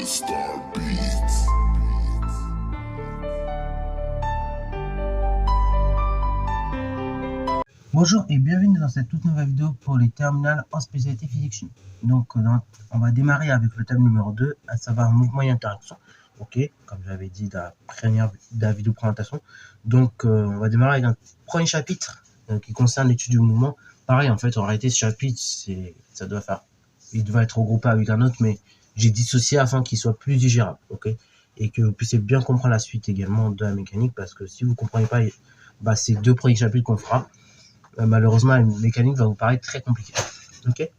Star Beats. Bonjour et bienvenue dans cette toute nouvelle vidéo pour les terminales en spécialité physique. Donc on va démarrer avec le thème numéro 2, à savoir mouvement et interaction. Ok, comme j'avais dit dans la vidéo présentation. Donc on va démarrer avec un premier chapitre qui concerne l'étude du mouvement. Pareil, en fait, en réalité, ce chapitre, il doit être regroupé avec un autre, mais j'ai dissocié afin qu'il soit plus digérable, ok, et que vous puissiez bien comprendre la suite également de la mécanique, parce que si vous ne comprenez pas, ces deux premiers chapitres qu'on fera, malheureusement, la mécanique va vous paraître très compliquée. Ok.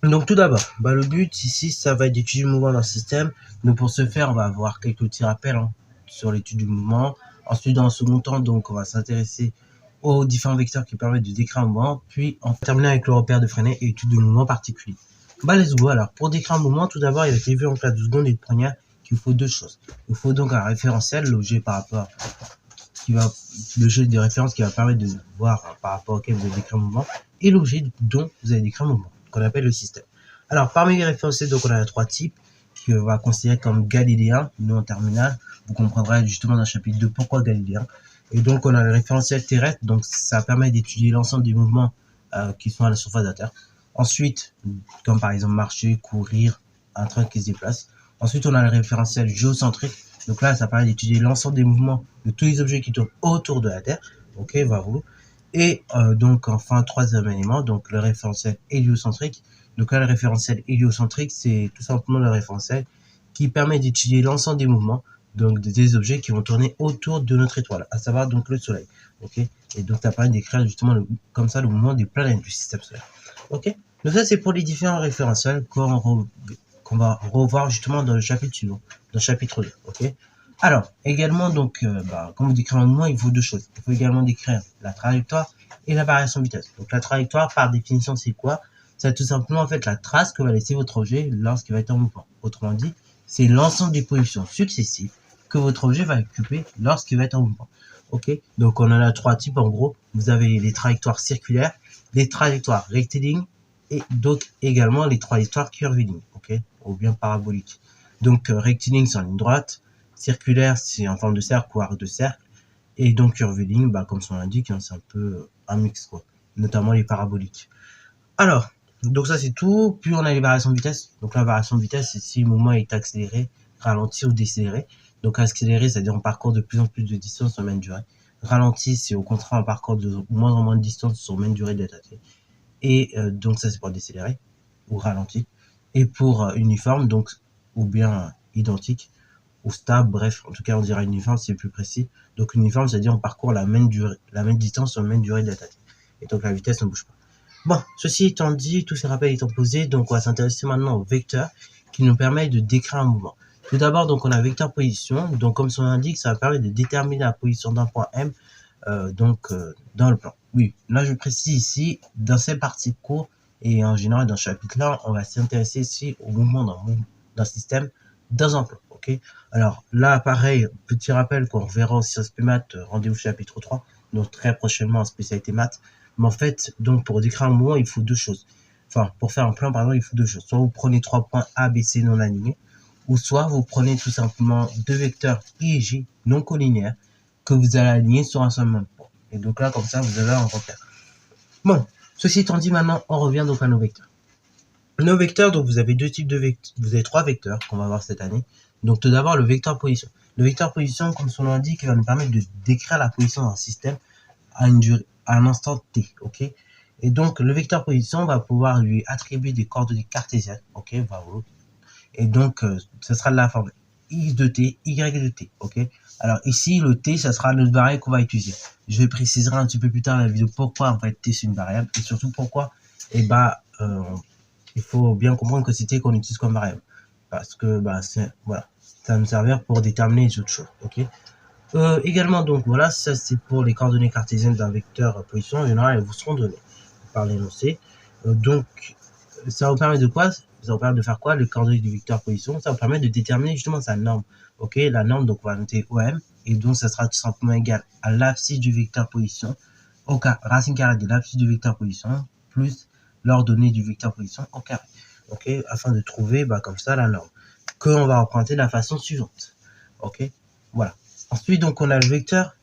Donc tout d'abord, le but ici, ça va être d'étudier le mouvement dans le système. Donc pour ce faire, on va avoir quelques petits rappels sur l'étude du mouvement. Ensuite, dans le second temps, donc on va s'intéresser aux différents vecteurs qui permettent de décrire un mouvement. Puis on va terminer avec le repère de Freinet et l'étude du mouvement particulier. Let's go. Alors pour décrire un mouvement, tout d'abord, il a été vu en classe de seconde et de première qu'il faut deux choses. Il faut donc un référentiel, l'objet par rapport l'objet de référence qui va permettre de voir par rapport auquel vous avez décrit un mouvement, et l'objet dont vous avez décrit un mouvement, qu'on appelle le système. Alors, parmi les référentiels, donc, on a trois types qu'on va considérer comme galiléens, nous en terminale. Vous comprendrez justement dans le chapitre 2 pourquoi galiléen. Et donc, on a le référentiel terrestre, donc ça permet d'étudier l'ensemble des mouvements qui sont à la surface de la Terre. Ensuite, comme par exemple marcher, courir, un train qui se déplace. Ensuite, on a le référentiel géocentrique. Donc là, ça permet d'étudier l'ensemble des mouvements de tous les objets qui tournent autour de la Terre. Ok, bravo. Et donc enfin, troisième élément, donc le référentiel héliocentrique. Donc là, le référentiel héliocentrique, c'est tout simplement le référentiel qui permet d'étudier l'ensemble des mouvements, donc des objets qui vont tourner autour de notre étoile, à savoir donc le Soleil. Ok. Et donc ça permet d'écrire justement comme ça le mouvement des planètes du système solaire. Ok. Donc ça, c'est pour les différents référentiels qu'on va revoir justement dans le chapitre suivant, dans le chapitre 2, ok. Alors, également, donc, quand vous décrivez un mouvement, il faut deux choses. Il faut également décrire la trajectoire et la variation de vitesse. Donc, la trajectoire, par définition, c'est quoi? C'est tout simplement, en fait, la trace que va laisser votre objet lorsqu'il va être en mouvement. Autrement dit, c'est l'ensemble des positions successives que votre objet va occuper lorsqu'il va être en mouvement. Ok. Donc, on en a trois types, en gros. Vous avez les trajectoires circulaires, les trajectoires rectilignes, et donc également les trajectoires curvilignes, ok, ou bien paraboliques. Donc rectiligne, c'est en ligne droite, circulaire, c'est en forme de cercle ou arc de cercle, et donc curviligne, comme son l'indique, c'est un peu un mix, quoi, notamment les paraboliques. Alors, donc ça c'est tout. Puis on a les variations de vitesse. Donc la variation de vitesse, c'est si le mouvement est accéléré, ralenti ou décéléré. Donc accéléré, c'est-à-dire on parcourt de plus en plus de distance sur même durée. Ralenti, c'est au contraire un parcours de moins en moins de distance sur même durée d'être. Et donc ça c'est pour décélérer ou ralenti. Et pour uniforme, donc ou bien identique ou stable, bref, en tout cas on dirait uniforme, c'est plus précis. Donc uniforme, c'est-à-dire on parcourt la même distance sur la même durée de la tête. Et donc la vitesse ne bouge pas. Bon, ceci étant dit, tous ces rappels étant posés, donc on va s'intéresser maintenant aux vecteurs qui nous permettent de décrire un mouvement. Tout d'abord, donc on a vecteur position. Donc comme son indique, ça va permettre de déterminer la position d'un point M dans le plan. Oui, là je précise ici, dans ces parties courtes et en général dans ce chapitre-là, on va s'intéresser ici au mouvement dans le système dans un plan. Ok. Alors là, pareil, petit rappel qu'on verra aussi en SP Maths, rendez-vous chapitre 3, donc très prochainement en spécialité maths. Mais en fait, donc pour décrire un mouvement, il faut deux choses. Enfin, pour faire un plan, pardon, il faut deux choses. Soit vous prenez trois points A, B, C non alignés, ou soit vous prenez tout simplement deux vecteurs I et J non collinéaires que vous allez aligner sur un seul même point. Et donc là, comme ça, vous avez un repère. Bon, ceci étant dit, maintenant, on revient donc à nos vecteurs. Nos vecteurs, donc vous avez deux types de vecteurs. Vous avez trois vecteurs qu'on va voir cette année. Donc tout d'abord, le vecteur position. Le vecteur position, comme son nom l'indique, va nous permettre de décrire la position d'un système à un instant t, ok. Et donc le vecteur position va pouvoir lui attribuer des coordonnées cartésiennes, ok, bravo. Et donc ce sera de la forme x de t, y de t, ok. Alors ici le t, ça sera notre variable qu'on va utiliser. Je vais préciser un petit peu plus tard dans la vidéo pourquoi en fait t c'est une variable et surtout pourquoi il faut bien comprendre que c'est t qu'on utilise comme variable parce que voilà, ça va nous servir pour déterminer les autres choses, ok. Également, donc voilà, ça c'est pour les coordonnées cartésiennes d'un vecteur position. En général, elles vous seront données par l'énoncé. Donc, ça vous permet de quoi? Ça vous permet de faire quoi? Les coordonnées du vecteur position, ça vous permet de déterminer justement sa norme. Ok, la norme, donc on va noter OM, et donc ça sera tout simplement égal à l'abscisse du vecteur position, racine carrée de l'abscisse du vecteur position, plus l'ordonnée du vecteur position au carré. Ok, afin de trouver comme ça la norme. qu'on va représenter de la façon suivante. Ok, voilà. Ensuite, donc, on a le vecteur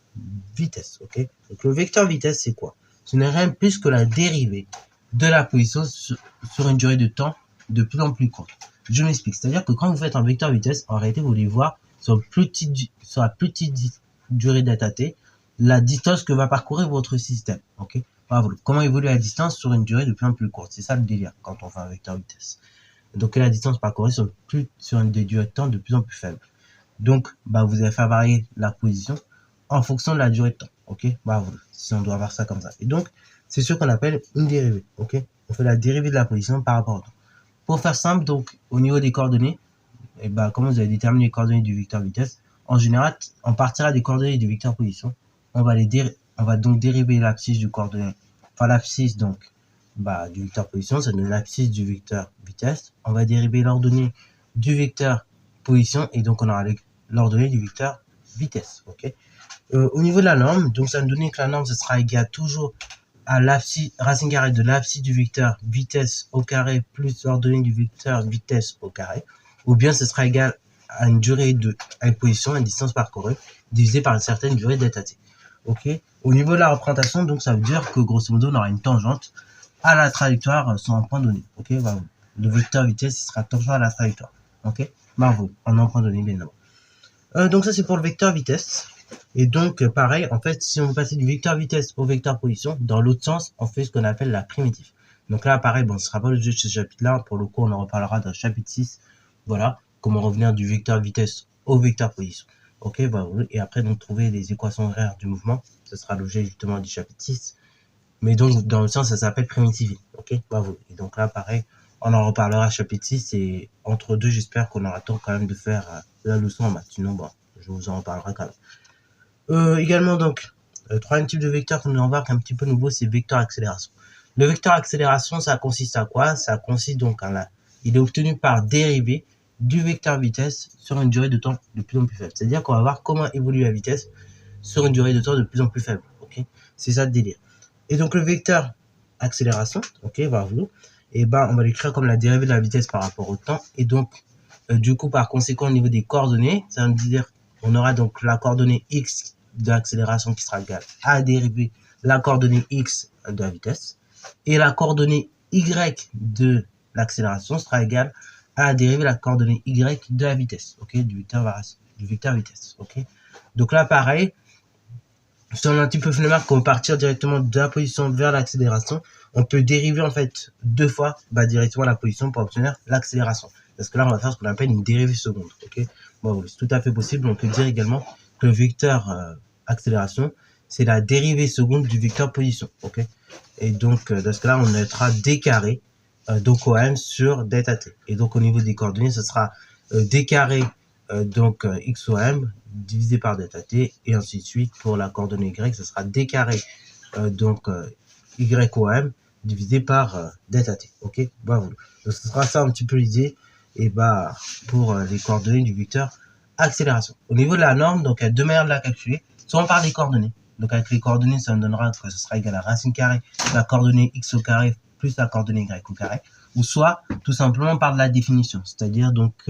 vitesse. Ok, donc le vecteur vitesse, c'est quoi? Ce n'est rien de plus que la dérivée de la position sur une durée de temps de plus en plus courte. Je m'explique. C'est-à-dire que quand vous faites un vecteur vitesse, en réalité, vous voulez voir sur la plus petite durée data t, la distance que va parcourir votre système. Ok, voilà, comment évolue la distance sur une durée de plus en plus courte. C'est ça le délire quand on fait un vecteur vitesse. Donc la distance parcourue sur une durée de temps de plus en plus faible. Donc vous allez faire varier la position en fonction de la durée de temps. Ok, si on doit voir ça comme ça. Et donc c'est ce qu'on appelle une dérivée. Ok, on fait la dérivée de la position par rapport au temps. Pour faire simple, donc au niveau des coordonnées, comment vous allez déterminer les coordonnées du vecteur vitesse? En général, on partira des coordonnées du vecteur position. On va donc dériver l'abscisse du coordonnée, enfin l'abscisse donc du vecteur position, ça donne l'abscisse du vecteur vitesse. On va dériver l'ordonnée du vecteur position et donc on aura l'ordonnée du vecteur vitesse. Ok. Au niveau de la norme, donc ça nous donne que la norme ce sera égal toujours à l'abscisse racine carrée de l'abscisse du vecteur vitesse au carré plus l'ordonnée du vecteur vitesse au carré, ou bien ce sera égal à une position, une distance parcourue divisée par une certaine durée delta t. Ok. Au niveau de la représentation, donc ça veut dire que grosso modo on aura une tangente à la trajectoire sur un point donné. Ok, le vecteur vitesse il sera tangent à la trajectoire. Ok, en un point donné bien évidemment. Donc ça c'est pour le vecteur vitesse. Et donc pareil, en fait, si on passe du vecteur vitesse au vecteur position, dans l'autre sens, on fait ce qu'on appelle la primitive. Donc là, pareil, ce sera pas l'objet de ce chapitre-là. Pour le coup, on en reparlera dans le chapitre 6. Voilà, comment revenir du vecteur vitesse au vecteur position. Ok, et après donc trouver les équations horaires du mouvement. Ce sera l'objet justement du chapitre 6. Mais donc, dans le sens, ça s'appelle primitive. Ok, et donc là, pareil, on en reparlera chapitre 6. Et entre deux, j'espère qu'on aura le temps quand même de faire la leçon en maths. Sinon, je vous en reparlerai quand même. Également, donc, troisième type de vecteur qu'on nous embarque un petit peu nouveau, c'est vecteur accélération. Le vecteur accélération, ça consiste à quoi? Ça consiste donc il est obtenu par dérivée du vecteur vitesse sur une durée de temps de plus en plus faible. C'est-à-dire qu'on va voir comment évolue la vitesse sur une durée de temps de plus en plus faible. Ok, c'est ça le délire. Et donc le vecteur accélération, ok, on va l'écrire comme la dérivée de la vitesse par rapport au temps. Et donc, du coup, par conséquent, au niveau des coordonnées, ça veut dire on aura donc la coordonnée x de l'accélération qui sera égale à la dérivée la coordonnée x de la vitesse. Et la coordonnée y de l'accélération sera égale à la dérivée la coordonnée y de la vitesse, ok, du vecteur vitesse, ok. Donc là, pareil, si on a un petit peu flemmard qu'on partir directement de la position vers l'accélération, on peut dériver en fait deux fois directement la position pour obtenir l'accélération. Parce que là, on va faire ce qu'on appelle une dérivée seconde. Ok, c'est tout à fait possible. On peut dire également que le vecteur accélération, c'est la dérivée seconde du vecteur position. Ok, et donc dans ce cas-là, on mettra d carré donc OM sur delta t. Et donc au niveau des coordonnées, ce sera d carré donc XOM divisé par delta t, et ainsi de suite. Pour la coordonnée y, ce sera d carré donc YOM divisé par delta t. Ok, donc ce sera ça un petit peu l'idée. Et pour les coordonnées du vecteur accélération. Au niveau de la norme, donc il y a deux manières de la calculer. Soit on parle des coordonnées. Donc avec les coordonnées, ça nous donnera que ce sera égal à racine carrée de la coordonnée x au carré plus la coordonnée y au carré. Ou soit tout simplement par de la définition. C'est-à-dire donc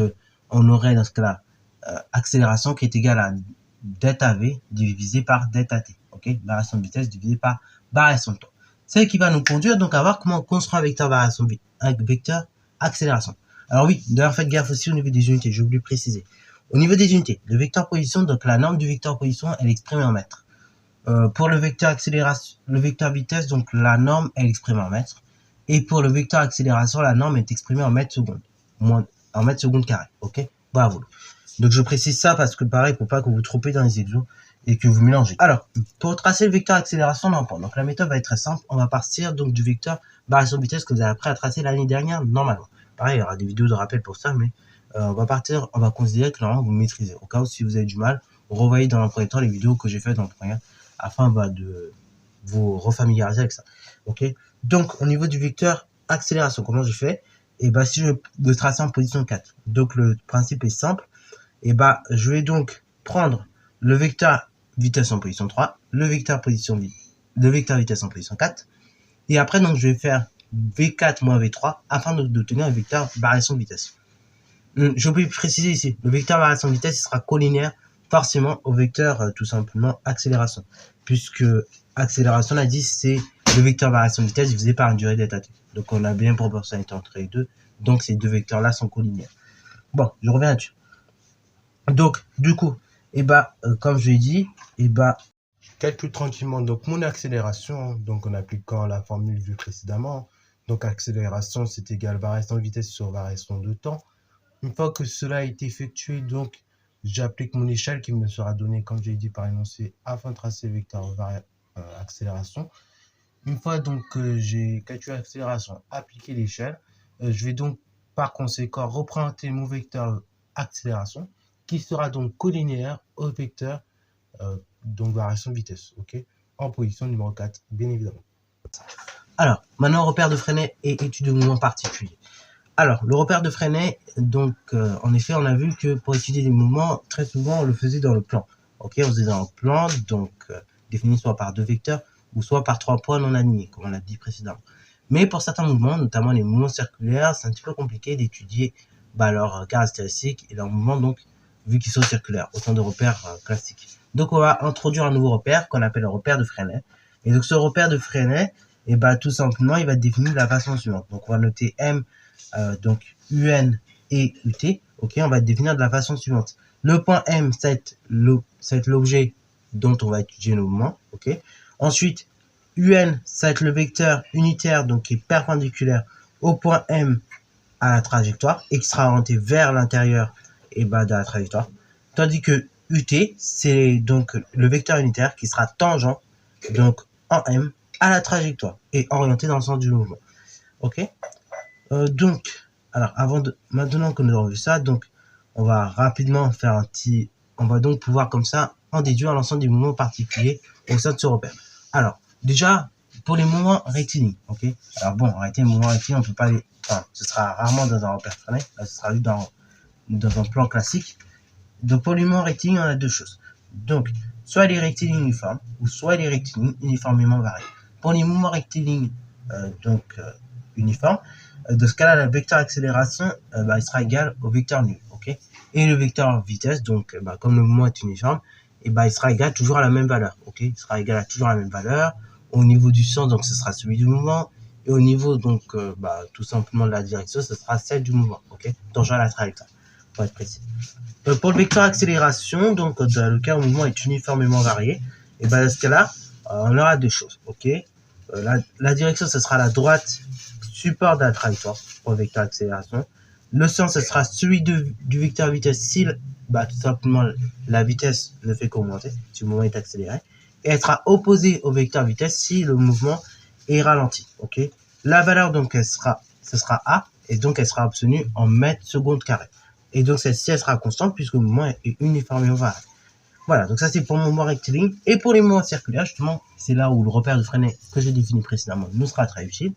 on aurait dans ce cas-là accélération qui est égale à delta v divisé par delta t. Ok, variation de vitesse divisé par variation de temps. C'est ce qui va nous conduire donc à voir comment on construit un vecteur variation, un vecteur accélération. Alors oui, d'ailleurs faites gaffe aussi au niveau des unités, j'ai oublié de préciser. Au niveau des unités, le vecteur position, donc la norme du vecteur position, elle est exprimée en mètres. Pour le vecteur accélération, le vecteur vitesse, donc la norme elle est exprimée en mètres. Et pour le vecteur accélération, la norme est exprimée en mètres secondes, en mètres secondes carrés. Ok, bravo. Donc je précise ça parce que pareil, pour pas que vous trompez dans les exos et que vous mélangez. Alors, pour tracer le vecteur accélération, on en prend. Donc la méthode va être très simple. On va partir donc du vecteur variation de vitesse que vous avez appris à tracer l'année dernière normalement. Pareil, il y aura des vidéos de rappel pour ça, mais on va considérer que normalement vous maîtrisez. Au cas où si vous avez du mal, revoyez dans un premier temps les vidéos que j'ai faites dans le premier, afin de vous refamiliariser avec ça. Ok. Donc au niveau du vecteur accélération, comment je fais? Et si je veux tracer en position 4, donc le principe est simple. Et je vais donc prendre le vecteur vitesse en position 3, le vecteur vitesse en position 4, et après donc je vais faire V4 moins V3 afin d'obtenir un vecteur variation de vitesse. Je peux préciser ici, le vecteur variation de vitesse il sera collinéaire forcément au vecteur tout simplement accélération, puisque accélération, on a dit, c'est le vecteur variation de vitesse divisé par une durée d'état t. Donc on a bien proportionnalité entre les deux, donc ces deux vecteurs-là sont collinéaires. Bon, je reviens là-dessus. Donc, du coup, comme je l'ai dit, calcule tranquillement donc mon accélération, donc en appliquant la formule vue précédemment. Donc accélération, c'est égal variation de vitesse sur variation de temps. Une fois que cela a été effectué, donc j'applique mon échelle qui me sera donnée, comme j'ai dit, par énoncé afin de tracer le vecteur accélération. Une fois donc que j'ai calculé l'accélération, appliqué l'échelle, je vais donc par conséquent représenter mon vecteur accélération qui sera donc collinéaire au vecteur donc variation de vitesse, ok, en position numéro 4, bien évidemment. Alors, maintenant, repère de Freinet et étude de mouvement particulier. Alors, le repère de Freinet, donc, en effet, on a vu que pour étudier les mouvements, très souvent, on le faisait dans le plan. Ok, on faisait dans le plan, donc, défini soit par deux vecteurs ou soit par 3 points non alignés, comme on l'a dit précédemment. Mais pour certains mouvements, notamment les mouvements circulaires, c'est un petit peu compliqué d'étudier leurs caractéristiques et leurs mouvements, donc, vu qu'ils sont circulaires, autant de repères classiques. Donc, on va introduire un nouveau repère qu'on appelle le repère de Freinet. Et donc, ce repère de Freinet, tout simplement, il va être défini de la façon suivante. Donc, on va noter M, donc UN et UT. Ok, on va définir de la façon suivante. Le point M, c'est l'objet dont on va étudier le mouvement. Ok. Ensuite, UN, ça va être le vecteur unitaire, donc qui est perpendiculaire au point M à la trajectoire et qui sera orienté vers l'intérieur de la trajectoire. Tandis que UT, c'est donc le vecteur unitaire qui sera tangent, donc en M, à la trajectoire et orienté dans le sens du mouvement. Ok. Donc, alors maintenant que nous avons vu ça, donc on va rapidement faire on va donc pouvoir comme ça en déduire l'ensemble des mouvements particuliers au sein de ce repère. Alors, déjà, pour les mouvements rectilignes, ok. Alors bon, en réalité, les mouvements rectilignes, on peut pas ce sera rarement dans un repère Freinet, là, ce sera juste dans un plan classique. Donc pour les mouvements rectilignes, on a deux choses. Donc, soit les rectilignes uniformes, ou soit les rectilignes uniformément variés. Pour les mouvements rectilignes, uniformes, dans ce cas-là, le vecteur accélération, il sera égal au vecteur nul, ok. Et le vecteur vitesse, donc, comme le mouvement est uniforme, il sera égal toujours à la même valeur, ok. Il sera égal à toujours à la même valeur. Au niveau du sens, donc, ce sera celui du mouvement. Et au niveau, donc, tout simplement de la direction, ce sera celle du mouvement, ok. Tangent à la trajectoire, pour être précis. Pour le vecteur accélération, donc, dans le cas où le mouvement est uniformément varié, dans ce cas-là, on aura deux choses, ok. La direction, ce sera la droite support de la trajectoire pour le vecteur accélération. Le sens, ce sera celui du vecteur vitesse si tout simplement la vitesse ne fait qu'augmenter, si le mouvement est accéléré. Et elle sera opposée au vecteur vitesse si le mouvement est ralenti. Ok. La valeur, donc, ce sera A, et donc elle sera obtenue en mètres secondes carrés. Et donc celle-ci, elle sera constante puisque le mouvement est uniformément varié. Voilà, donc ça c'est pour le mouvement rectiligne. Et pour les mouvements circulaires, justement, c'est là où le repère de Freinet que j'ai défini précédemment nous sera très utile.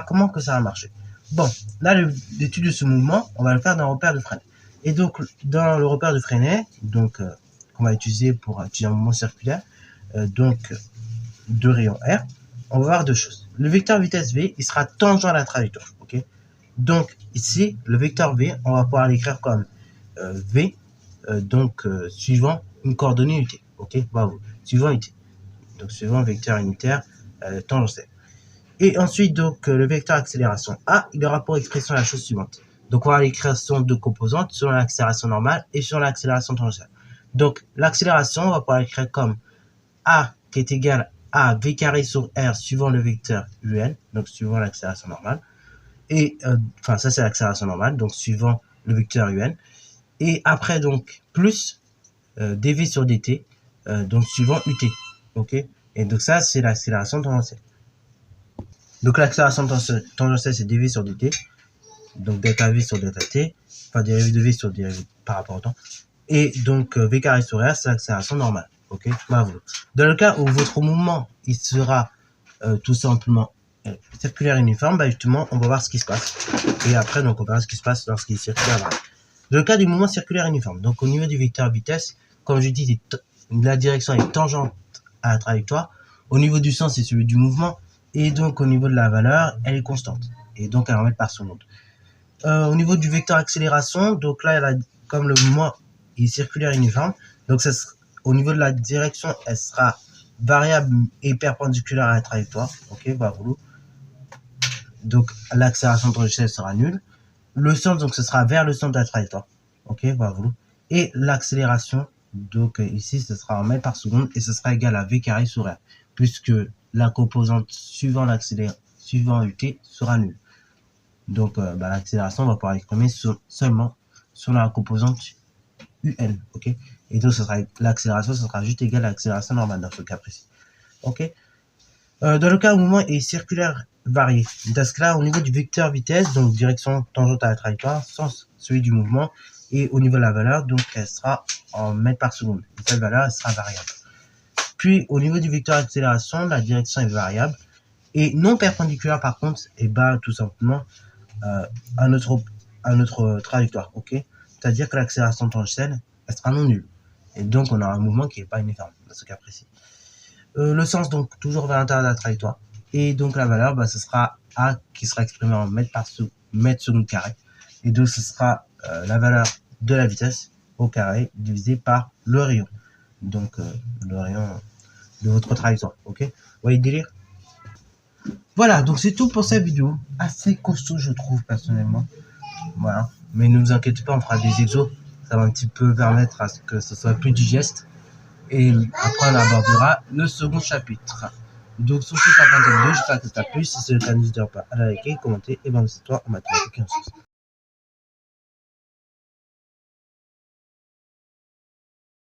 Comment que ça va marcher? Bon, là, l'étude de ce mouvement, on va le faire dans le repère de Freinet. Et donc, dans le repère de Freinet, donc, qu'on va utiliser pour étudier un mouvement circulaire, de rayon R, on va voir deux choses. Le vecteur vitesse V, il sera tangent à la trajectoire, ok? Donc, ici, le vecteur V, on va pouvoir l'écrire comme V, suivant une coordonnée UT, ok? Bravo, suivant UT. Donc, suivant vecteur unitaire tangentiel. Et ensuite, donc, le vecteur accélération A, il aura pour expression la chose suivante. Donc, on va l'écrire sur deux composantes, sur l'accélération normale et sur l'accélération tangentielle. Donc, l'accélération, on va pouvoir l'écrire comme A qui est égal à V carré sur R suivant le vecteur UN, donc suivant l'accélération normale. Et, ça c'est l'accélération normale, donc suivant le vecteur UN. Et après, donc, plus dV sur dt, donc suivant UT. Ok. Et donc, ça, c'est l'accélération tangentielle. Donc l'accélération tangentielle, c'est dv sur dt. Donc delta v sur delta t. Enfin, dérivé de v sur dérivé par rapport au temps. Et donc v carré sur r, c'est l'accélération normale. Ok, bravo. Dans le cas où votre mouvement, il sera tout simplement circulaire uniforme, justement, on va voir ce qui se passe. Et après, donc, on verra ce qui se passe lorsqu'il est circulaire. Dans le cas du mouvement circulaire uniforme, donc au niveau du vecteur vitesse, comme je dis, la direction est tangente à la trajectoire. Au niveau du sens, c'est celui du mouvement. Et donc, au niveau de la valeur, elle est constante. Et donc, elle va mettre par seconde. Au niveau du vecteur accélération, donc là, comme le mouvement est circulaire uniforme, donc au niveau de la direction, elle sera variable et perpendiculaire à la trajectoire. Ok, bah voilà. Donc l'accélération tangentielle sera nulle. Le sens, donc ce sera vers le centre de la trajectoire. Ok, bah voilà. Et l'accélération, donc ici, ce sera en mètres par seconde et ce sera égal à v carré sur r, puisque la composante suivant ut sera nulle. Donc l'accélération va pouvoir exprimer seulement sur la composante un. Ok, et donc l'accélération, ce sera juste égal à l'accélération normale dans ce cas précis. Ok. Dans le cas où le mouvement est circulaire varié, dans ce cas-là, au niveau du vecteur vitesse, donc direction tangente à la trajectoire, sens celui du mouvement, et au niveau de la valeur, donc elle sera en mètres par seconde. Et cette valeur, elle sera variable. Puis au niveau du vecteur accélération, la direction est variable et non perpendiculaire par contre, et bah tout simplement à notre trajectoire. Ok, c'est-à-dire que l'accélération tangentielle, elle sera non nulle. Et donc on aura un mouvement qui n'est pas uniforme dans ce cas précis. Le sens donc toujours vers l'intérieur de la trajectoire. Et donc la valeur, bah, ce sera A qui sera exprimée en mètre seconde carré. Et donc ce sera la valeur de la vitesse au carré divisé par le rayon. Donc le rayon de votre trajectoire. Ok, vous voyez le délire? Voilà, donc c'est tout pour cette vidéo. Assez costaud je trouve personnellement. Voilà. Mais ne vous inquiétez pas, on fera des exos. Ça va un petit peu permettre à ce que ce soit plus digeste. Et après, on abordera le second chapitre. Donc, sur ce, ça fin de cette vidéo. J'espère que ça t'a plu. Si c'est le cas, n'hésitez pas à liker, commenter et c'est toi en mathématiques et en sciences.